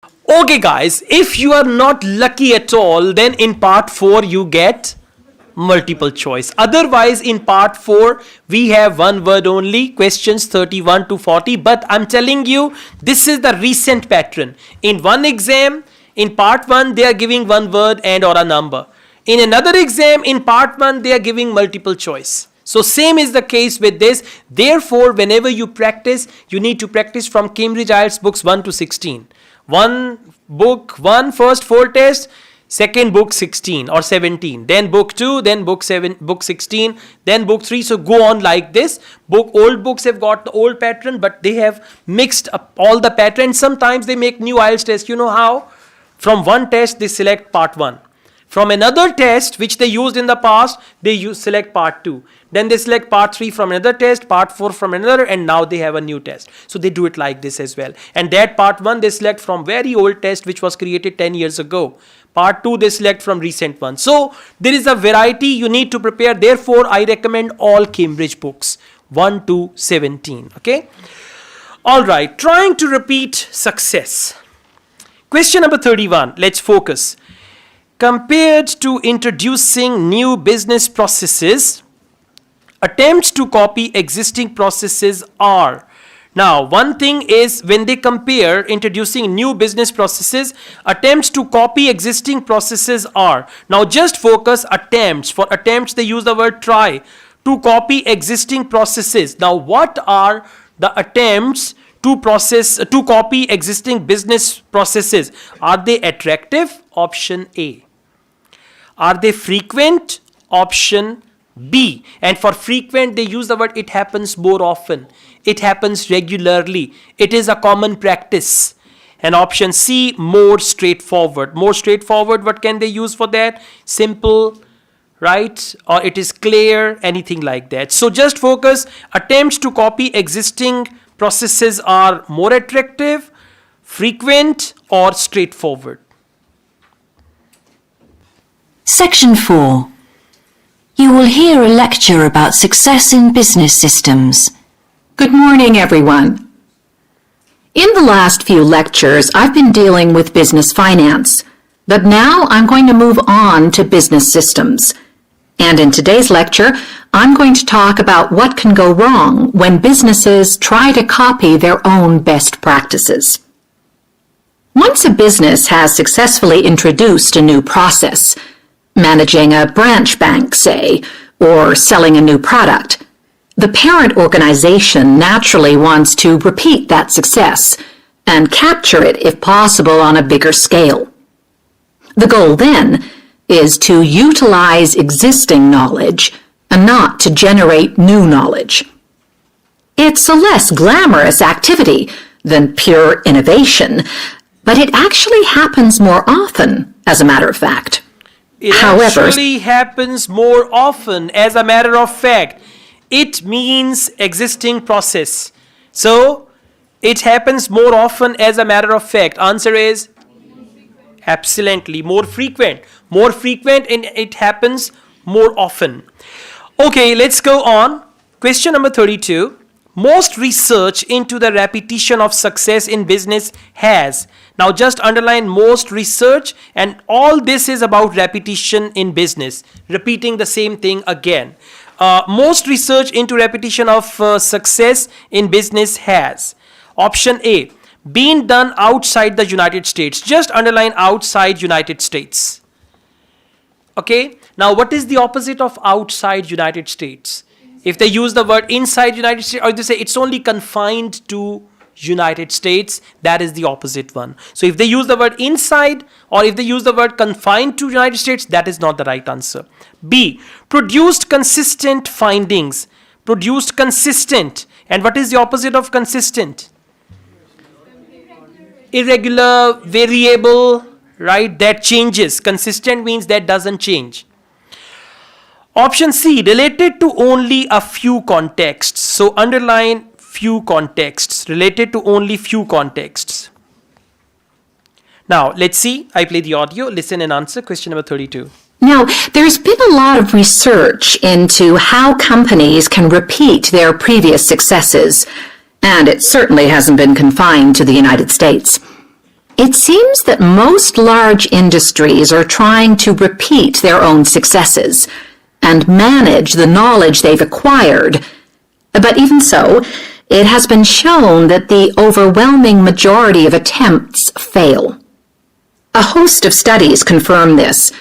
Okay guys, if you are not lucky at all, then in part 4 you get multiple choice. Otherwise in part 4 we have one word only, questions 31 to 40. But I'm telling you, this is the recent pattern. In one exam, in part 1 they are giving one word and or a number. In another exam, in part 1 they are giving multiple choice. So same is the case with this. Therefore, whenever you practice, you need to practice from Cambridge IELTS books 1 to 16. One book 1 first 4 tests, second book 16 or 17, then book 2, then book 7, book 16, then book 3. So go on like this. Old books have got the old pattern, but they have mixed up all the patterns. Sometimes they make new IELTS tests. You know how? From one test they select part 1. From another test which they used in the past, they select part 2. Then they select part 3 from another test, part 4 from another, and now they have a new test. So they do it like this as well. And that part 1 they select from very old test which was created 10 years ago. Part 2 they select from recent one. So there is a variety you need to prepare. Therefore, I recommend all Cambridge books 1 to 17. Okay. All right. Trying to repeat success. Question number 31. Let's focus. Compared to introducing new business processes, attempts to copy existing processes are. Now, one thing is when they compare introducing new business processes, attempts to copy existing processes are. Now, just focus attempts. For attempts, they use the word try. To copy existing processes. Now, what are the attempts to copy existing business processes? Are they attractive? Option A. Are they frequent? Option B. And for frequent, they use the word it happens more often. It happens regularly. It is a common practice. And option C, more straightforward. More straightforward, what can they use for that? Simple, right? Or it is clear, anything like that. So just focus. Attempts to copy existing processes are more attractive, frequent, or straightforward. Section 4. You will hear a lecture about success in business systems. Good morning, everyone. In the last few lectures, I've been dealing with business finance, but now I'm going to move on to business systems. And in today's lecture, I'm going to talk about what can go wrong when businesses try to copy their own best practices. Once a business has successfully introduced a new process, managing a branch bank, say, or selling a new product, the parent organization naturally wants to repeat that success and capture it, if possible, on a bigger scale. The goal then is to utilize existing knowledge and not to generate new knowledge. It's a less glamorous activity than pure innovation, but it actually happens more often, as a matter of fact. It actually happens more often, as a matter of fact. It means existing process. So, it happens more often as a matter of fact. Answer is absolutely more frequent. More frequent and it happens more often. Okay, let's go on. Question number 32. Most research into the repetition of success in business has. Now just underline most research, and all this is about repetition in business. Repeating the same thing again. Most research into repetition of success in business has. Option A. Been done outside the United States. Just underline outside United States. Okay. Now what is the opposite of outside United States? If they use the word inside United States, or they say it's only confined to United States, that is the opposite one. So if they use the word inside, or if they use the word confined to United States, that is not the right answer. B. Produced consistent findings. Produced consistent. And what is the opposite of consistent? Irregular, variable, right? That changes. Consistent means that doesn't change. Option C, related to only a few contexts. So underline few contexts, related to only few contexts. Now, let's see. I play the audio. Listen and answer question number 32. Now, there's been a lot of research into how companies can repeat their previous successes, and it certainly hasn't been confined to the United States. It seems that most large industries are trying to repeat their own successes and manage the knowledge they've acquired. But even so, it has been shown that the overwhelming majority of attempts fail. A host of studies confirm this,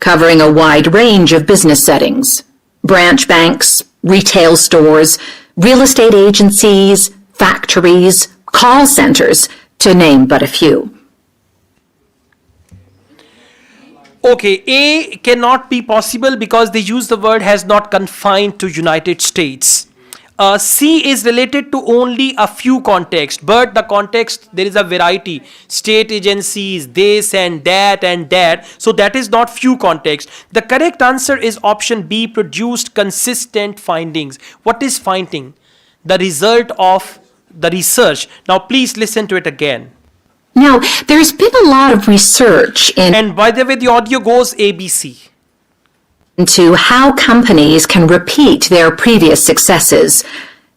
covering a wide range of business settings: branch banks, retail stores, real estate agencies, factories, call centers, to name but a few. Okay, A cannot be possible because they use the word has not confined to United States. C is related to only a few contexts, but the context, there is a variety. State agencies, this and that and that. So that is not few contexts. The correct answer is option B, produced consistent findings. What is finding? The result of the research. Now please listen to it again. Now, there's been a lot of research And by the way, the audio goes ABC. into how companies can repeat their previous successes,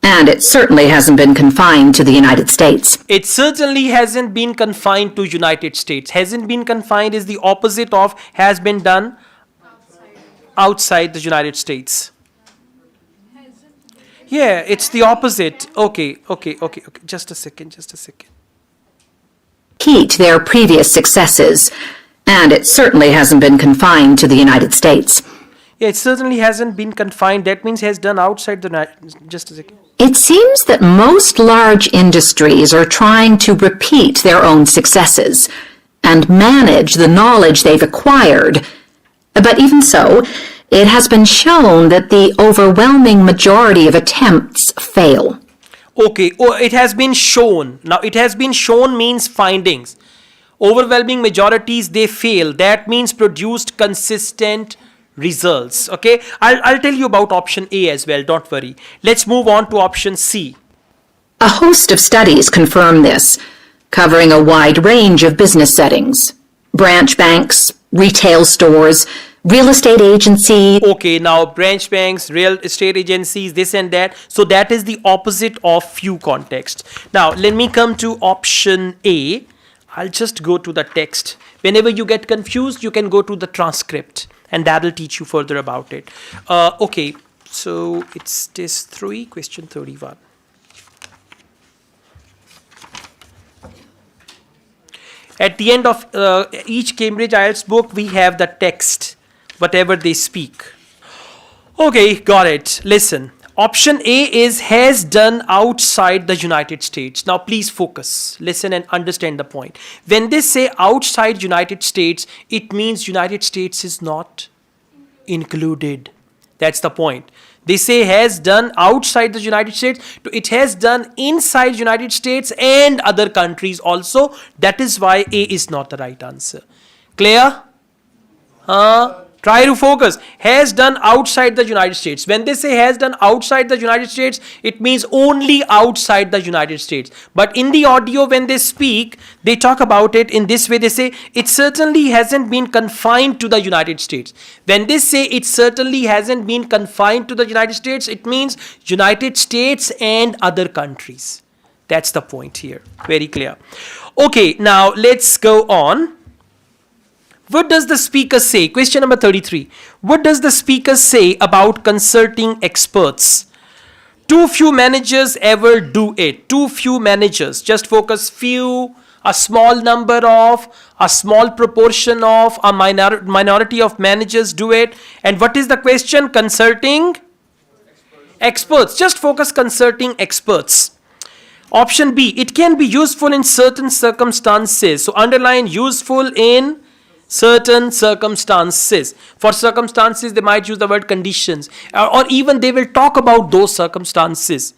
and it certainly hasn't been confined to the United States. It certainly hasn't been confined to United States. Hasn't been confined is the opposite of has been done outside the United States. Yeah, it's the opposite. Okay. Just a second. Repeat their previous successes, and it certainly hasn't been confined to the United States. Yeah, it certainly hasn't been confined. That means has done outside the... Just a second. It seems that most large industries are trying to repeat their own successes and manage the knowledge they've acquired. But even so, it has been shown that the overwhelming majority of attempts fail. Okay, it has been shown. Now, it has been shown means findings. Overwhelming majorities, they fail. That means produced consistent results. Okay, I'll tell you about option A as well. Don't worry. Let's move on to option C. A host of studies confirm this, covering a wide range of business settings: branch banks, retail stores, real estate agencies. Okay, now branch banks, real estate agencies, this and that. So that is the opposite of few context. Now let me come to option A. I'll just go to the text. Whenever you get confused, you can go to the transcript and that will teach you further about it. Okay, so it's test 3, question 31. At the end of each Cambridge IELTS book, we have the text, whatever they speak. Okay, got it. Listen, option A is has done outside the United States. Now please focus, listen and understand the point. When they say outside United States, it means United States is not included. That's the point. They say has done outside the United States. It has done inside United States and other countries also. That is why A is not the right answer. Clear? Try to focus. Has done outside the United States. When they say has done outside the United States, it means only outside the United States. But in the audio, when they speak, they talk about it in this way. They say it certainly hasn't been confined to the United States. When they say it certainly hasn't been confined to the United States, it means United States and other countries. That's the point here. Very clear. Okay, now let's go on. What does the speaker say? Question number 33. What does the speaker say about consulting experts? Too few managers ever do it. Too few managers. Just focus few, a small number of, a small proportion of, a minority of managers do it. And what is the question? Consulting experts. Just focus consulting experts. Option B. It can be useful in certain circumstances. So underline useful in certain circumstances. For circumstances, they might use the word conditions, or even they will talk about those circumstances.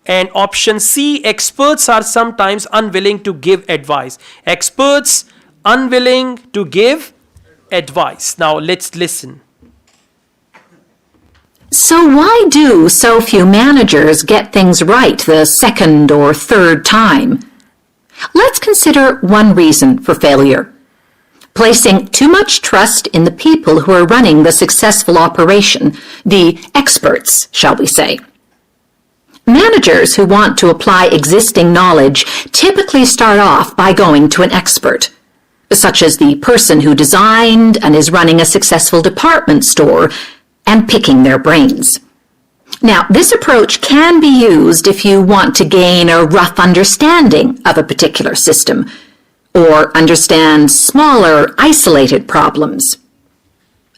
And option C, experts are sometimes unwilling to give advice. Experts unwilling to give advice. Now let's listen. So why do so few managers get things right the second or third time? Let's consider one reason for failure: placing too much trust in the people who are running the successful operation, the experts, shall we say. Managers who want to apply existing knowledge typically start off by going to an expert, such as the person who designed and is running a successful department store, and picking their brains. Now, this approach can be used if you want to gain a rough understanding of a particular system, or understand smaller, isolated problems.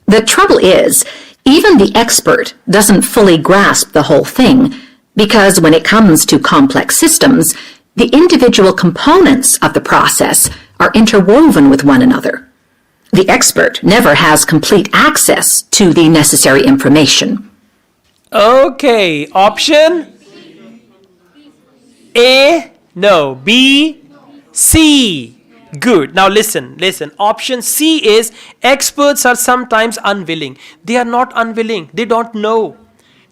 The trouble is, even the expert doesn't fully grasp the whole thing, because when it comes to complex systems, the individual components of the process are interwoven with one another. The expert never has complete access to the necessary information. Okay, option A, no, B, C. Good. Now listen. Option C is experts are sometimes unwilling. They are not unwilling. They don't know.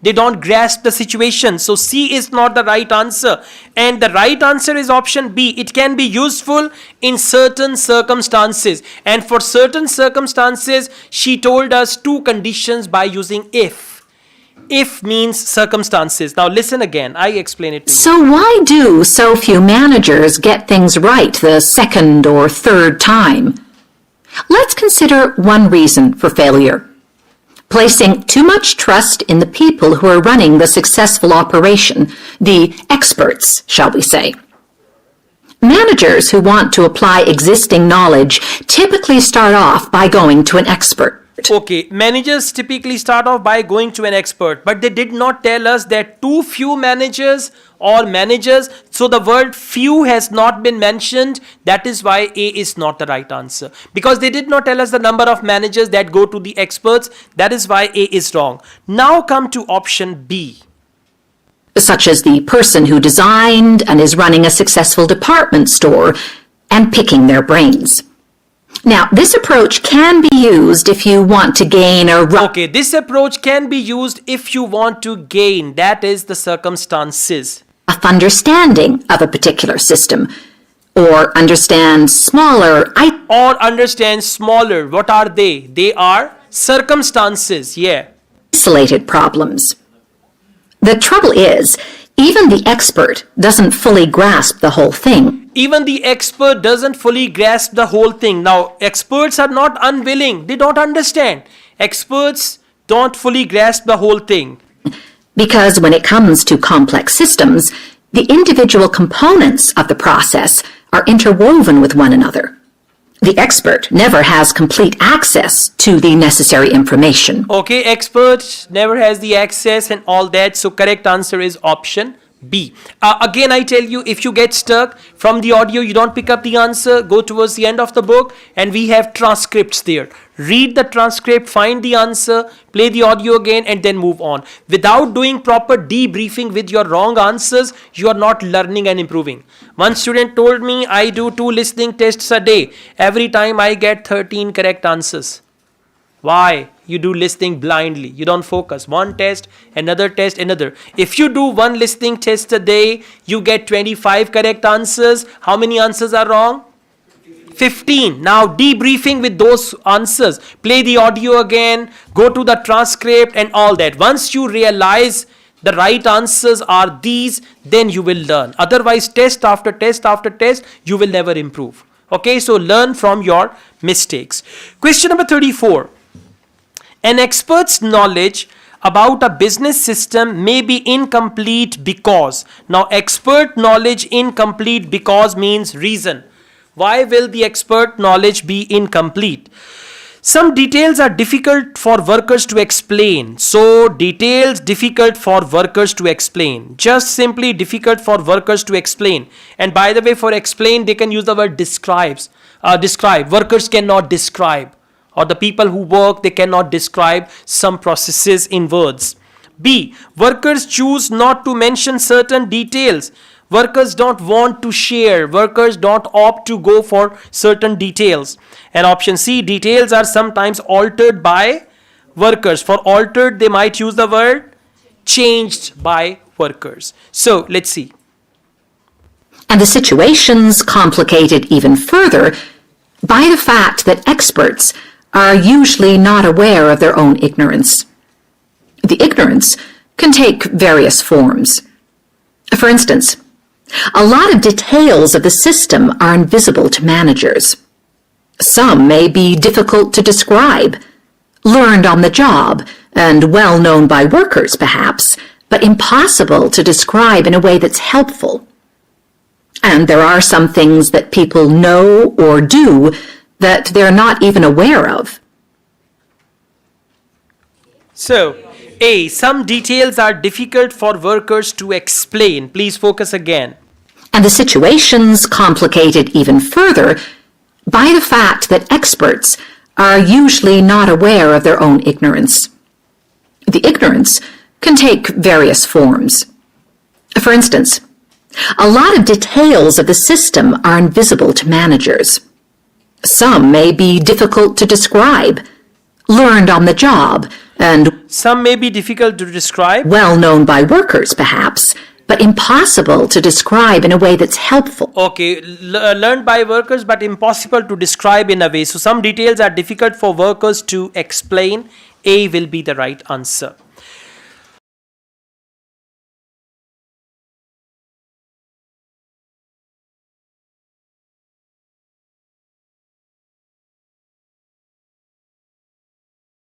They don't grasp the situation. So C is not the right answer. And the right answer is option B. It can be useful in certain circumstances. And for certain circumstances, she told us two conditions by using if. If means circumstances. Now listen again. I explain it to you. So why do so few managers get things right the second or third time? Let's consider one reason for failure. Placing too much trust in the people who are running the successful operation, the experts, shall we say. Managers who want to apply existing knowledge typically start off by going to an expert. Okay, managers typically start off by going to an expert, but they did not tell us that too few managers or managers, so the word few has not been mentioned. That is why A is not the right answer, because they did not tell us the number of managers that go to the experts. That is why A is wrong. Now come to option B. Such as the person who designed and is running a successful department store, and picking their brains. Now, this approach can be used if you want to gain a Okay, this approach can be used if you want to gain, that is the circumstances, rough understanding of a particular system, or understand smaller, What are they? They are circumstances, yeah. isolated problems. The trouble is, even the expert doesn't fully grasp the whole thing. Even the expert doesn't fully grasp the whole thing. Now, experts are not unwilling. They don't understand. Experts don't fully grasp the whole thing. Because when it comes to complex systems, the individual components of the process are interwoven with one another. The expert never has complete access to the necessary information. Okay, expert never has the access and all that. So correct answer is option B. Again, I tell you, if you get stuck from the audio, you don't pick up the answer, go towards the end of the book and we have transcripts there. Read the transcript, find the answer, play the audio again and then move on. Without doing proper debriefing with your wrong answers, you are not learning and improving. One student told me, I do 2 listening tests a day. Every time I get 13 correct answers. Why? You do listening blindly. You don't focus. One test, another test, another. If you do 1 listening test a day, you get 25 correct answers. How many answers are wrong? 15. Now debriefing with those answers. Play the audio again. Go to the transcript and all that. Once you realize the right answers are these, then you will learn. Otherwise, test after test after test, you will never improve. Okay, so learn from your mistakes. Question number 34. An expert's knowledge about a business system may be incomplete because. Now, expert knowledge incomplete because means reason. Why will the expert knowledge be incomplete? Some details are difficult for workers to explain. So, details difficult for workers to explain. Just simply difficult for workers to explain. And by the way, for explain, they can use the word describe. Workers cannot describe. Or the people who work, they cannot describe some processes in words. B. Workers choose not to mention certain details. Workers don't want to share. Workers don't opt to go for certain details. And option C. Details are sometimes altered by workers. For altered, they might use the word changed by workers. So, let's see. And the situation's complicated even further by the fact that experts are usually not aware of their own ignorance. The ignorance can take various forms. For instance, a lot of details of the system are invisible to managers. Some may be difficult to describe, learned on the job, and well known by workers, perhaps, but impossible to describe in a way that's helpful. And there are some things that people know or do that they're not even aware of. So, A. Some details are difficult for workers to explain. Please focus again. And the situation's complicated even further by the fact that experts are usually not aware of their own ignorance. The ignorance can take various forms. For instance, a lot of details of the system are invisible to managers. Some may be difficult to describe, learned on the job, and Some may be difficult to describe. well known by workers, perhaps, but impossible to describe in a way that's helpful. Okay, learned by workers but impossible to describe in a way. So some details are difficult for workers to explain. A will be the right answer.